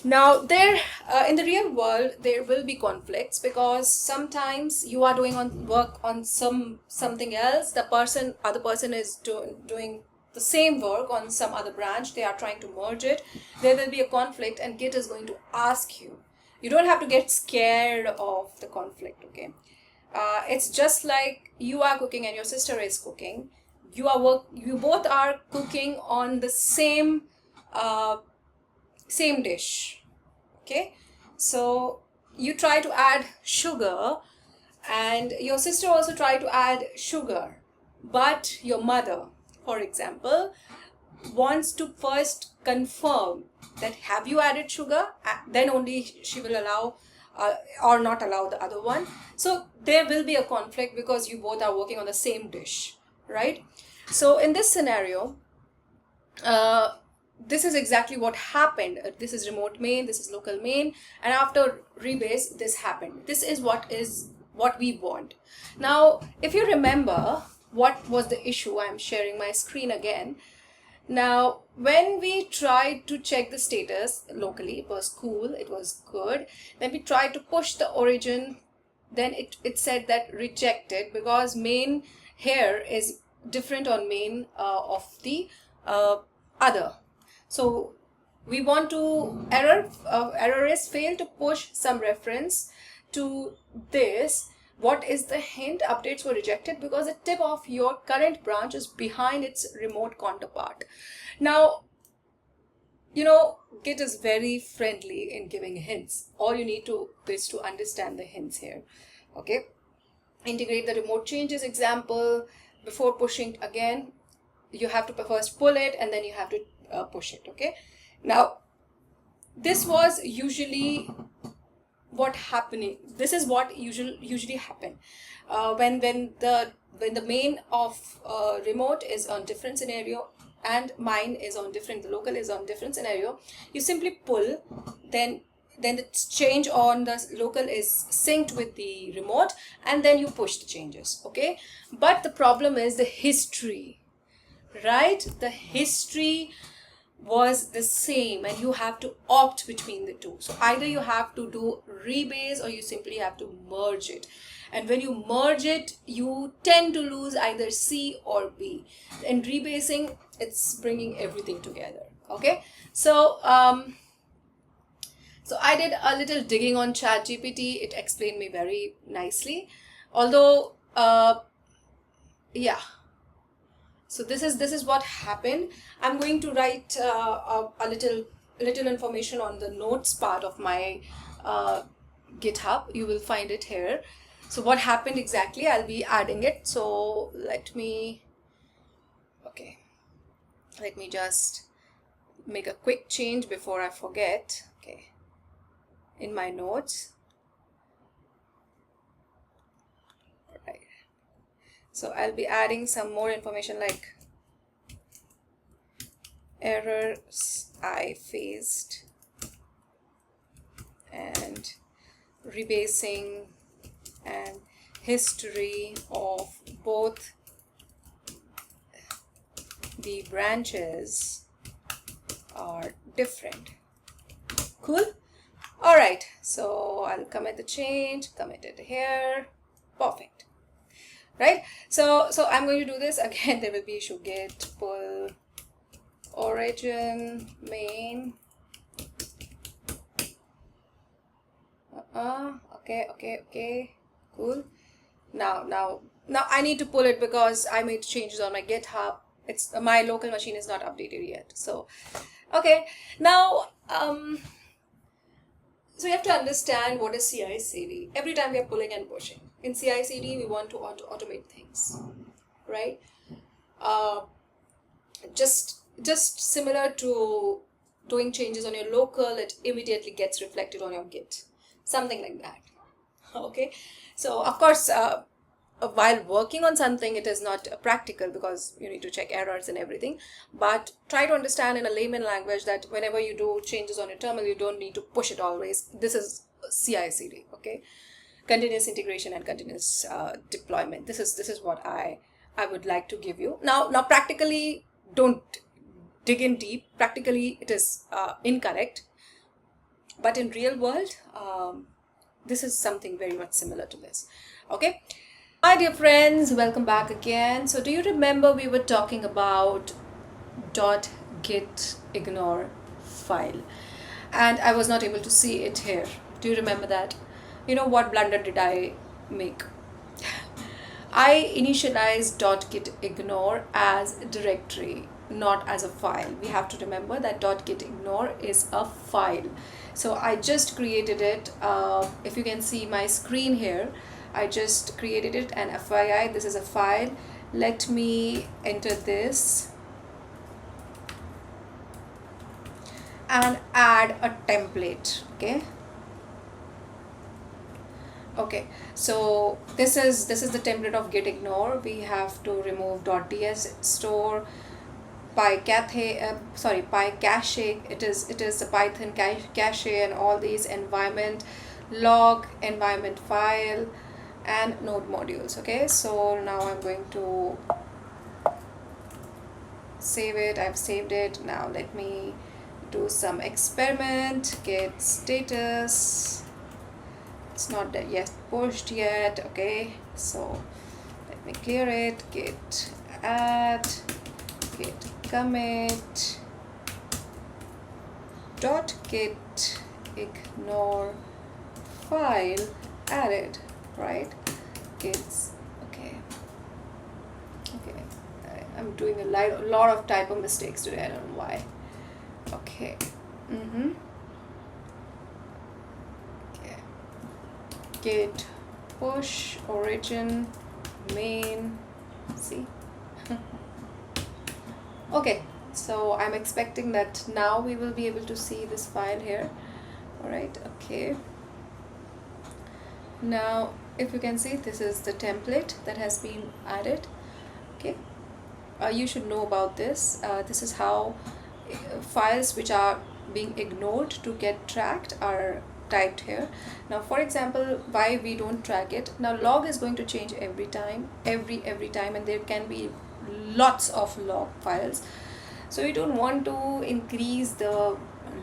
A: Now, there in the real world, there will be conflicts because sometimes you are doing work on something else. The other person is doing the same work on some other branch, they are trying to merge it, there will be a conflict and Git is going to ask you. You don't have to get scared of the conflict, okay? It's just like you are cooking and your sister is cooking. You both are cooking on the same dish, okay? So you try to add sugar and your sister also try to add sugar, but your mother, for example, wants to first confirm that have you added sugar, then only she will allow or not allow the other one. So there will be a conflict because you both are working on the same dish, right? So in this scenario, this is exactly what happened. This is remote main, this is local main, and after rebase this happened. This is what we want. Now if you remember what was the issue, I'm sharing my screen again. Now when we tried to check the status locally, it was cool, it was good. Then we tried to push the origin, then it said that rejected because main here is different on main of the other. So we want to error is fail to push some reference to this. What is the hint? Updates were rejected because the tip of your current branch is behind its remote counterpart. Now, you know, Git is very friendly in giving hints. All you need to is to understand the hints here. Okay. Integrate the remote changes example before pushing again. You have to first pull it and then you have to push it. Okay. Now, this was usually what happening. This is what usually happen when the main of remote is on different scenario and mine is on different, the local is on different scenario. You simply pull, then the change on the local is synced with the remote, and then you push the changes. Okay, but the problem is the history, right? The history was the same and you have to opt between the two. So either you have to do rebase or you simply have to merge it. And when you merge it, you tend to lose either C or B. In rebasing, it's bringing everything together. Okay, so so I did a little digging on ChatGPT. It explained me very nicely. Although, yeah. So this is what happened. I'm going to write a little information on the notes part of my GitHub. You will find it here. So what happened exactly, I'll be adding it. So let me just make a quick change before I forget. Okay, in my notes. Right. So I'll be adding some more information like errors I faced and rebasing and history of both the branches are different. Cool. All right, so I'll commit the change, commit it here. Perfect. Right, so I'm going to do this again. There will be issue git pull origin main. Okay, cool. Now I need to pull it because I made changes on my GitHub. It's my local machine is not updated yet. So okay, now so you have to understand what is CI/CD. Every time we are pulling and pushing. In CI/CD, we want to automate things, right? Just similar to doing changes on your local, it immediately gets reflected on your Git, something like that. Okay, so of course, while working on something, it is not practical because you need to check errors and everything. But try to understand in a layman language that whenever you do changes on your terminal, you don't need to push it always. This is CI/CD. Okay. Continuous integration and continuous deployment. This is what I would like to give you. Now practically, don't dig in deep. Practically, it is incorrect. But in real world, this is something very much similar to this. Okay. Hi dear friends, welcome back again. So do you remember we were talking about dot git ignore file, and I was not able to see it here. Do you remember that? You know what blunder did I make? I initialized .git ignore as a directory, not as a file. We have to remember that .git ignore is a file. So I just created it. If you can see my screen here, I just created it, and FYI, this is a file. Let me enter this and add a template. Okay, so this is the template of git ignore. We have to remove .ds store, pycache. It is a Python cache, and all these environment log, environment file, and node modules. Okay, so now I'm going to save it. I've saved it. Now let me do some experiment. Git status. It's not that yet pushed yet. Okay, so let me clear it. Git add, git commit, .git ignore file added, right? Gits, okay. I'm doing a lot of typo mistakes today. I don't know why. Okay. Git push origin main, see. Okay, so I'm expecting that now we will be able to see this file here. All right, okay. Now if you can see, this is the template that has been added. Okay, you should know about this. This is how files which are being ignored to get tracked are typed here. Now for example, why we don't track it, now log is going to change every time, every time, and there can be lots of log files, so we don't want to increase the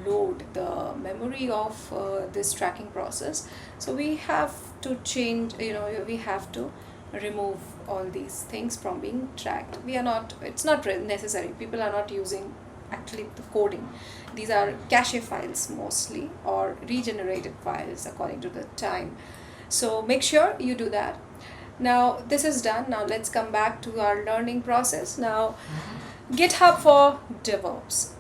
A: load, the memory of this tracking process. So we have to change, we have to remove all these things from being tracked. It's not necessary. People are not using actually the coding. These are cache files mostly, or regenerated files according to the time. So make sure you do that. Now this is done. Now let's come back to our learning process. Now GitHub for DevOps.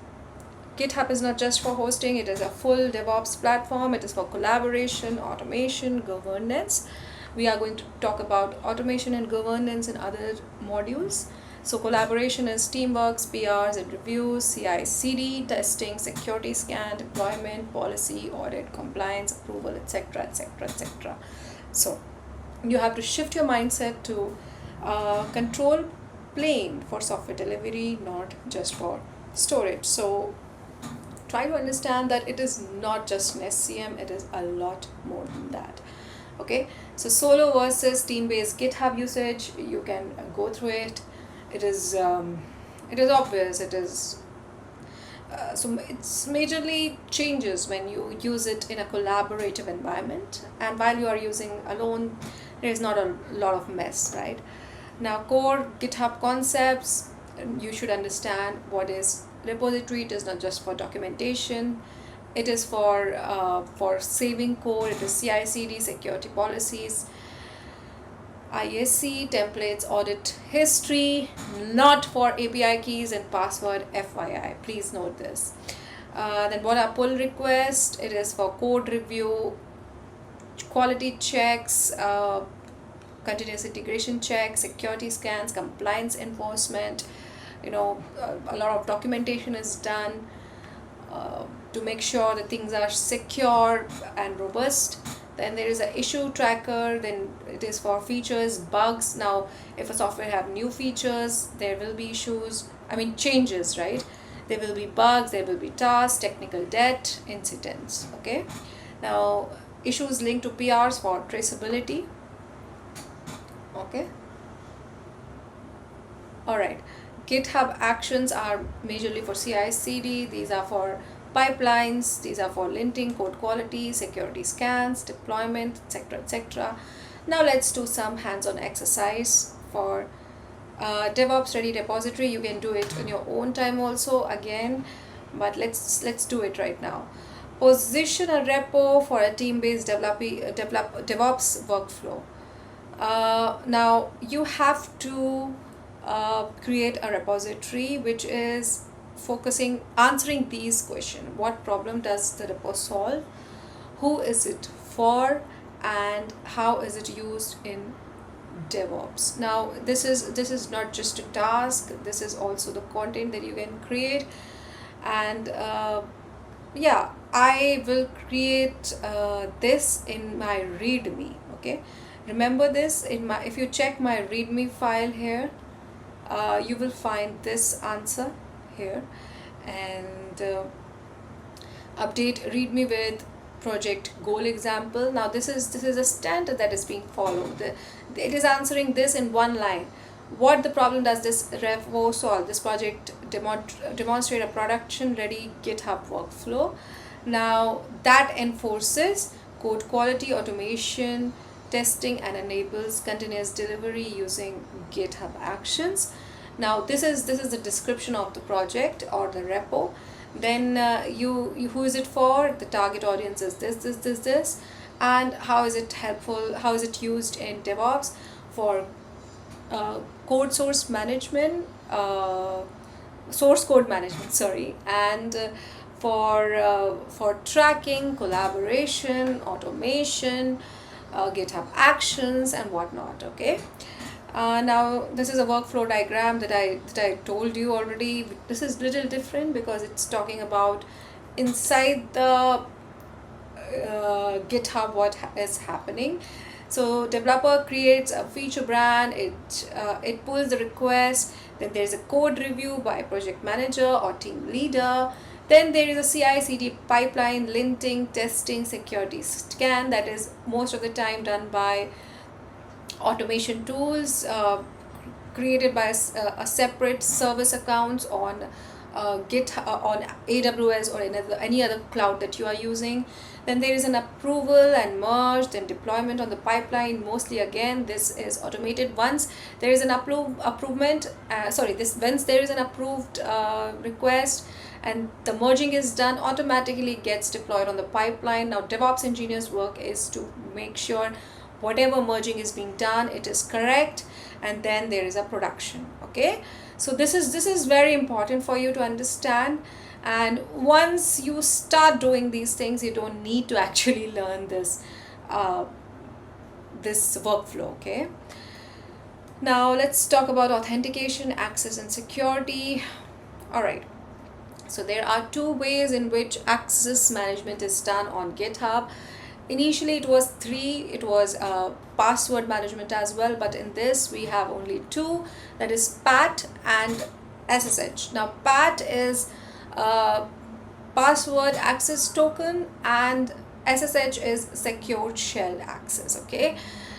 A: GitHub is not just for hosting, it is a full DevOps platform. It is for collaboration, automation, governance. We are going to talk about automation and governance in other modules. So collaboration is teamwork, PRs and reviews, CI/CD, testing, security scan, deployment, policy, audit, compliance, approval, etc., etc., etc. So you have to shift your mindset to control plane for software delivery, not just for storage. So try to understand that it is not just an SCM, it is a lot more than that. Okay, so solo versus team-based GitHub usage, you can go through it. It is obvious. It is so it's majorly changes when you use it in a collaborative environment, and while you are using alone, there is not a lot of mess, right? Now core GitHub concepts, you should understand what is repository. It is not just for documentation, it is for saving code. It is CI/CD, security policies, ISC, templates, audit history, not for API keys and password, FYI. Please note this. Then what are pull requests? It is for code review, quality checks, continuous integration checks, security scans, compliance enforcement. A lot of documentation is done to make sure that things are secure and robust. Then there is an issue tracker. Then it is for features, bugs. Now if a software have new features, there will be changes, right? There will be bugs, there will be tasks, technical debt, incidents. Okay, now issues linked to PRs for traceability. Okay, all right. GitHub actions are majorly for CI/CD. These are for pipelines, these are for linting, code quality, security scans, deployment, etc., etc. Now let's do some hands-on exercise for DevOps ready repository. You can do it in your own time also again, but let's do it right now. Position a repo for a team-based DevOps workflow. Now you have to create a repository which is answering these questions. What problem does the repo solve? Who is it for? And how is it used in DevOps? Now this is not just a task, this is also the content that you can create. And yeah, I will create this in my readme. Okay, remember this if you check my readme file here, you will find this answer here. And update readme with project goal example. Now this is a standard that is being followed. It is answering this in one line. What the problem does this repo solve? This project demonstrate a production ready GitHub workflow. Now that enforces code quality, automation, testing, and enables continuous delivery using GitHub actions. Now this is the description of the project or the repo. Then you who is it for? The target audience is this, and how is it helpful? How is it used in DevOps for code source management, source code management, sorry, and for tracking, collaboration, automation, GitHub actions, and whatnot. Okay. Now this is a workflow diagram that I told you already. This is little different because it's talking about inside the GitHub what is happening. So developer creates a feature brand, it pulls the request, then there's a code review by project manager or team leader, then there is a CI/CD pipeline, linting, testing, security scan, that is most of the time done by automation tools created by a separate service accounts on GitHub, on AWS or any other cloud that you are using. Then there is an approval and merge, then deployment on the pipeline. Mostly again this is automated. Once there is an once there is an approved request and the merging is done, automatically gets deployed on the pipeline. Now DevOps engineers work is to make sure whatever merging is being done, it is correct, and then there is a production. Okay, so this is very important for you to understand. And once you start doing these things, you don't need to actually learn this this workflow. Okay, now let's talk about authentication, access, and security. All right, so there are two ways in which access management is done on GitHub. Initially it was three. It was password management as well, but in this we have only two, that is PAT and SSH. Now PAT is password access token and SSH is secured shell access. Okay,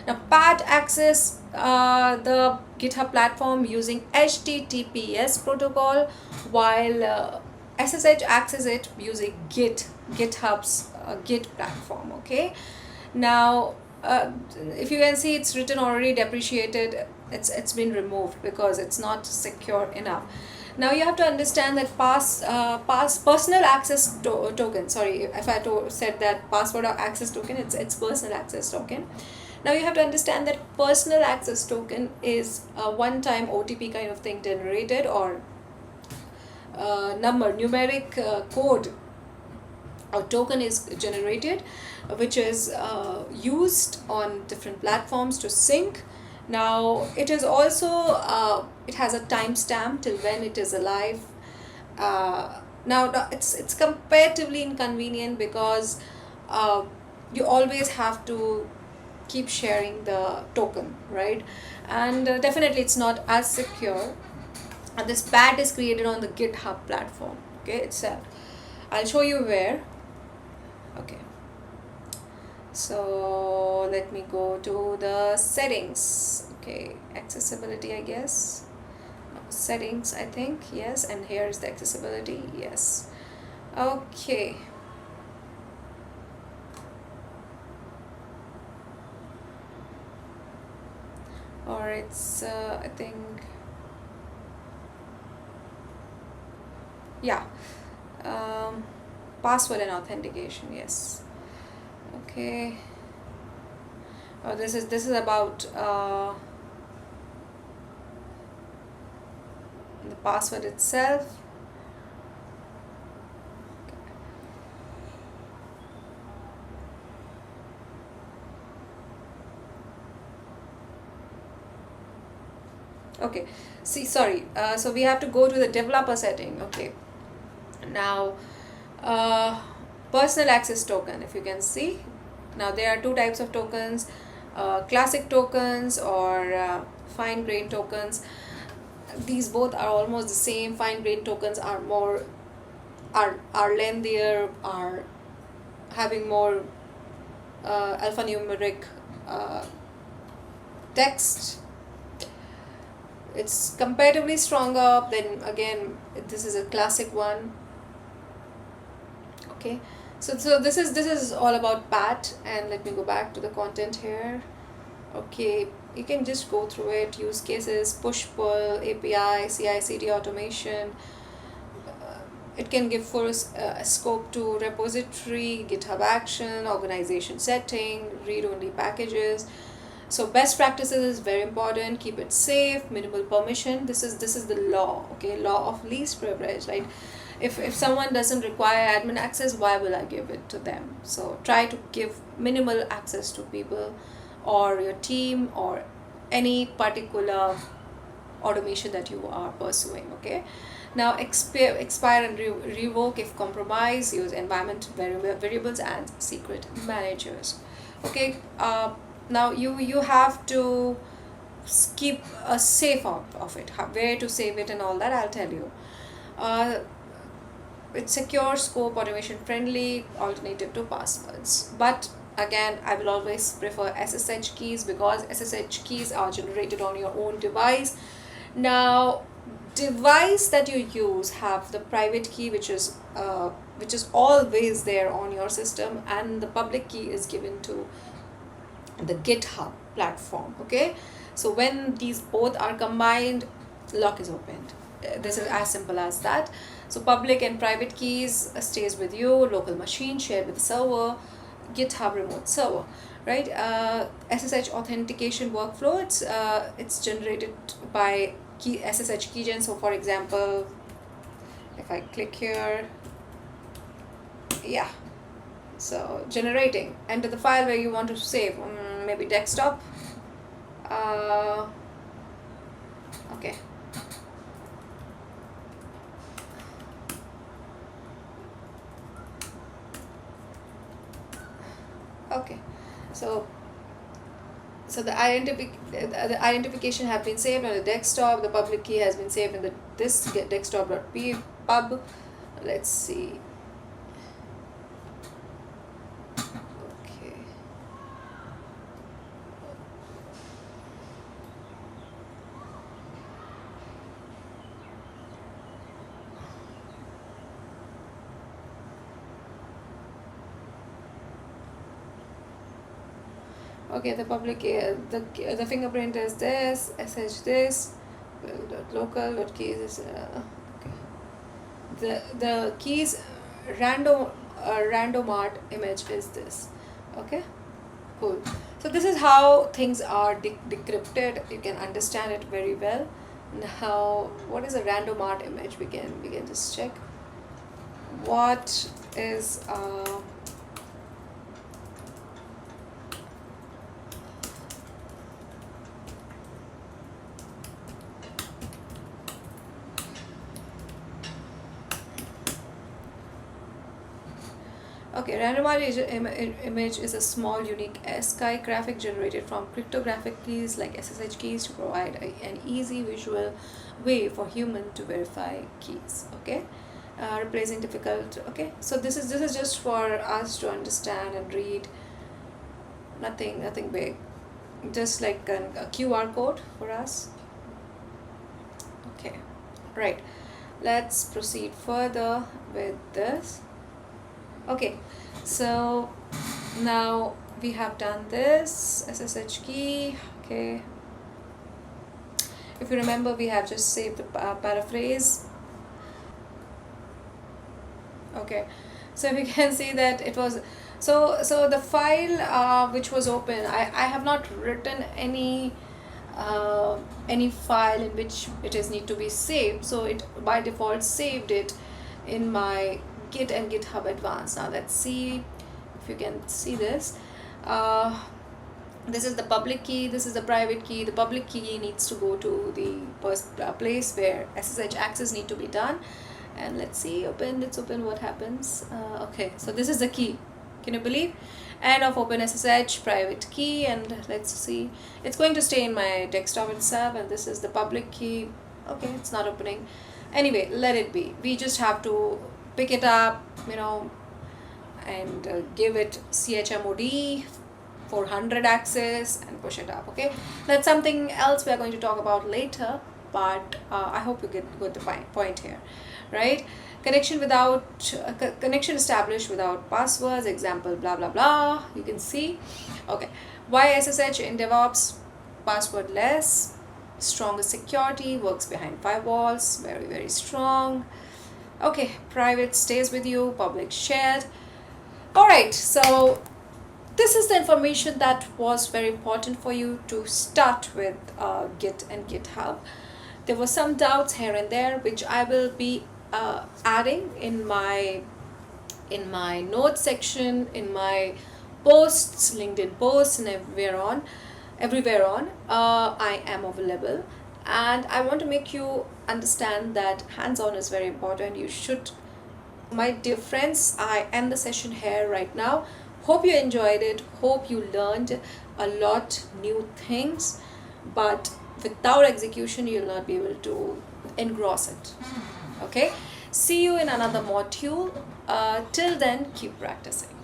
A: now PAT access the GitHub platform using HTTPS protocol, while SSH access it using GitHub's Git platform. Okay, now if you can see, it's written already deprecated. It's been removed because it's not secure enough. Now you have to understand that personal access token, sorry if I said that password or access token, it's personal access token. Now you have to understand that personal access token is a one-time OTP kind of thing generated, or numeric code or token is generated, which is used on different platforms to sync. Now it is also it has a timestamp till when it is alive. Now it's comparatively inconvenient because you always have to keep sharing the token, right? And definitely it's not as secure. And this PAT is created on the GitHub platform, okay, itself. I'll show you where. Okay, so let me go to the settings. Okay, accessibility, I guess. Settings, I think, yes, and here is the accessibility, yes. Okay, or it's I think Yeah. um, Password and authentication, yes. Okay. Oh, this is about the password itself. Okay, see, sorry, so we have to go to the developer setting. Okay, now uh, personal access token, if you can see, now there are two types of tokens, classic tokens or fine grained tokens. These both are almost the same. Fine grained tokens are more, are lengthier, are having more alphanumeric uh, text. It's comparatively stronger. Then again, this is a classic one. Okay, so this is all about pat. And let me go back to the content here. Okay, you can just go through it. Use cases, push pull, API, CI/CD automation. It can give full scope to repository, GitHub action, organization setting, read-only packages. So best practices is very important. Keep it safe, minimal permission. This is the law. Okay, law of least privilege. Right? If someone doesn't require admin access, why will I give it to them? So try to give minimal access to people or your team or any particular automation that you are pursuing. Okay, now expire and revoke if compromise. Use environment variables and secret managers. Okay, now you have to keep a safe out of it. Where to save it and all that, I'll tell you. uh, it's secure, scope, automation friendly, alternative to passwords. But again, I will always prefer SSH keys, because SSH keys are generated on your own device. Now, device that you use have the private key, which is always there on your system, and the public key is given to the GitHub platform. Okay, so when these both are combined, lock is opened. This is as simple as that. So public and private keys stays with you. Local machine shared with the server. GitHub remote server, right? SSH authentication workflow. It's generated by SSH keygen. So for example, if I click here, yeah, so generating, enter the file where you want to save, maybe desktop. Okay, okay, so the identification have been saved on the desktop. The public key has been saved in the this desktop.pub. Let's see. Okay. Okay, the public the fingerprint is this, sh this, local, what keys is okay. The keys randomart image is this. Okay, cool. So this is how things are decrypted. You can understand it very well. Now, what is a randomart image? We can just check. What is okay, randomized image is a small, unique ASCII graphic generated from cryptographic keys like SSH keys to provide an easy visual way for human to verify keys. Okay, replacing difficult. Okay, so this is just for us to understand and read. Nothing big, just like a QR code for us. Okay, right. Let's proceed further with this. Okay, so now we have done this SSH key. Okay, if you remember, we have just saved the paraphrase. Okay, so we can see that it was, so the file which was open, I have not written any file in which it is need to be saved, so it by default saved it in my Git and GitHub Advanced. Now let's see if you can see this. This is the public key, this is the private key. The public key needs to go to the place where SSH access need to be done. And let's see, let's open what happens. Okay, so this is the key, can you believe? And of open SSH private key, and let's see, it's going to stay in my desktop itself, and this is the public key. Okay, it's not opening. Anyway, let it be. We just have to pick it up, and give it chmod 400 access and push it up. Okay, that's something else we are going to talk about later, but I hope you get the point here, right? Connection established without passwords, example blah blah blah, you can see. Okay, why SSH in DevOps? Passwordless, strongest security, works behind firewalls, very very strong. Okay, private stays with you, public shared. All right, so this is the information that was very important for you to start with Git and GitHub. There were some doubts here and there, which I will be adding in my notes section, in my posts, LinkedIn posts, and everywhere on I am available. And I want to make you understand that hands-on is very important. You should. My dear friends, I end the session here right now. Hope you enjoyed it. Hope you learned a lot new things, but without execution you'll not be able to engross it. Okay, see you in another module. Till then, keep practicing.